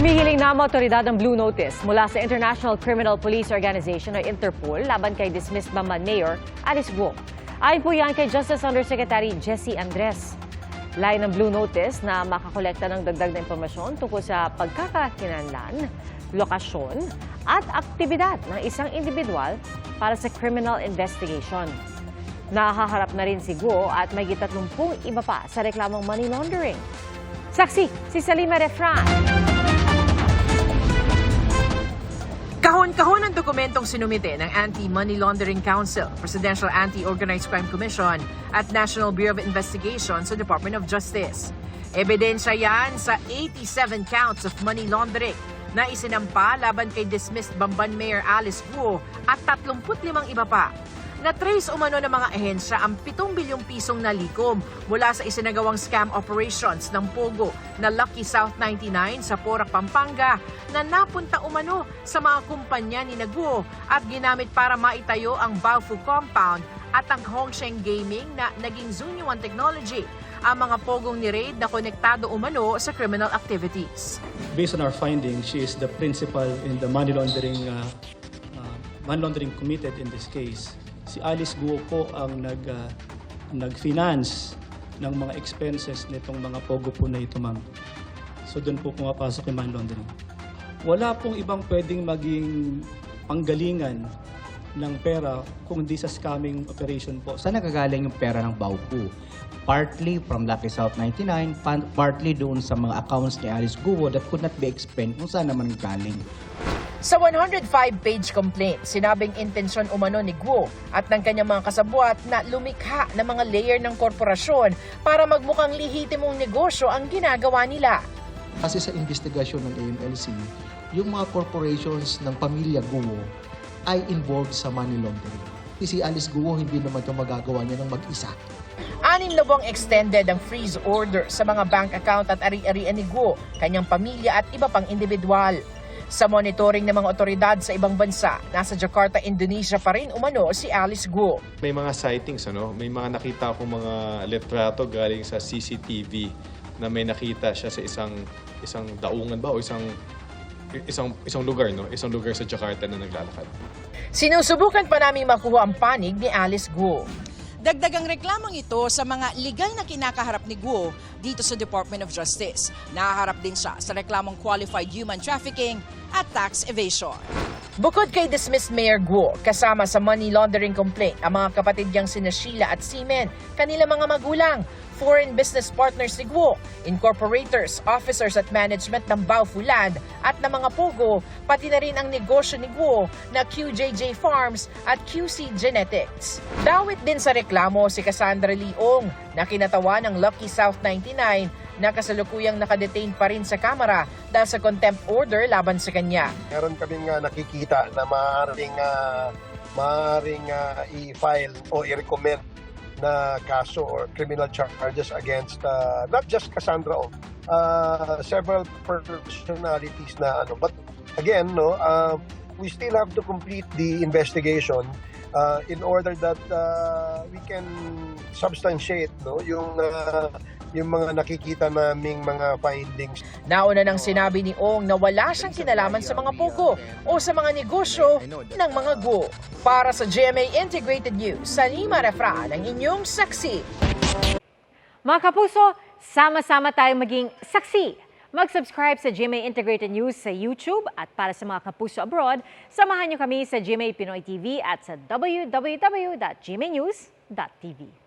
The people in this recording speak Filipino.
Humihiling na ang otoridad ng Blue Notice mula sa International Criminal Police Organization o Interpol laban kay dismissed Bamban Mayor Alice Guo. Ayon po yan kay Justice Undersecretary Jessie Andres. Layo ng Blue Notice na makakolekta ng dagdag na impormasyon tungkol sa pagkakakinlanlan, lokasyon at aktibidad ng isang individual para sa criminal investigation. Nakaharap na rin si Guo at may 30 iba pa sa reklamong money laundering. Saksi, si Salima Refran. Kahon-kahon ang dokumentong sinumite ng Anti-Money Laundering Council, Presidential Anti-Organized Crime Commission at National Bureau of Investigation sa Department of Justice. Ebidensya yan sa 87 counts of money laundering na isinampa laban kay dismissed Bamban Mayor Alice Guo at 35 iba pa. Na-trace umano ng mga ehensya ang 7 bilyong pisong nalikom mula sa isinagawang scam operations ng Pogo na Lucky South 99 sa Porac, Pampanga na napunta umano sa mga kumpanya ni Guo at ginamit para maitayo ang Baofu Compound at ang Hongsheng Gaming na naging Zunyo One Technology, ang mga pogong ni Raid na konektado umano sa criminal activities. Based on our findings, she is the principal in the money laundering committed in this case. Si Alice Guo po ang nag-finance ng mga expenses nitong mga pogo po na ito, ma'am. So doon po pumapasok yung money laundering. Wala pong ibang pwedeng maging panggalingan ng pera kung di sa scamming operation po. Saan nagagaling yung pera ng Baofu? Partly from Lucky South 99, partly doon sa mga accounts ni Alice Guo that could not be explained kung saan naman galing. Sa 105-page complaint, sinabing intensyon umano ni Guo at ng kanyang mga kasabwat na lumikha ng mga layer ng korporasyon para magmukhang lehitimong negosyo ang ginagawa nila. Kasi sa investigasyon ng AMLC, yung mga corporations ng pamilya Guo ay involved sa money laundering. Si Alice Guo hindi naman ito magagawa niya ng mag-isa. 6 extended ang freeze order sa mga bank account at ari-arian ni Guo, kanyang pamilya at iba pang individual. Sa monitoring ng mga otoridad sa ibang bansa, nasa Jakarta, Indonesia pa rin umano si Alice Guo. May mga sightings, may mga nakita akong mga litrato galing sa CCTV na may nakita siya sa isang daungan ba o isang lugar, isang lugar sa Jakarta na naglalakad. Sinusubukan pa namin makuha ang panig ni Alice Guo. Dagdagang reklamong ito sa mga legal na kinakaharap ni Guo dito sa Department of Justice. Nakaharap din siya sa reklamong qualified human trafficking at tax evasion. Bukod kay dismissed Mayor Guo, kasama sa money laundering complaint ang mga kapatid niyang sina Sheila at Seamen, kanila mga magulang, foreign business partners ni Guo, incorporators, officers at management ng Baofu Land at ng mga Pogo, pati na rin ang negosyo ni Guo na QJJ Farms at QC Genetics. Dawit din sa reklamo si Cassandra Leong na kinatawa ng Lucky South 99 na kasalukuyang nakadetain pa rin sa kamera dahil sa contempt order laban sa kanya. Meron kaming nakikita na maaaring i-file o i-recommend na kaso or criminal charges against not just Cassandra several personalities na but again we still have to complete the investigation in order that we can substantiate yung mga nakikita naming mga findings. Nauna nang sinabi ni Ong na wala siyang kinalaman sa mga Pogo o sa mga negosyo ng mga Guo. Para sa GMA Integrated News, Salima Refran ang inyong saksi. Mga kapuso, sama-sama tayong maging saksi. Mag-subscribe sa GMA Integrated News sa YouTube at para sa mga kapuso abroad, samahan niyo kami sa GMA Pinoy TV at sa www.gmanews.tv.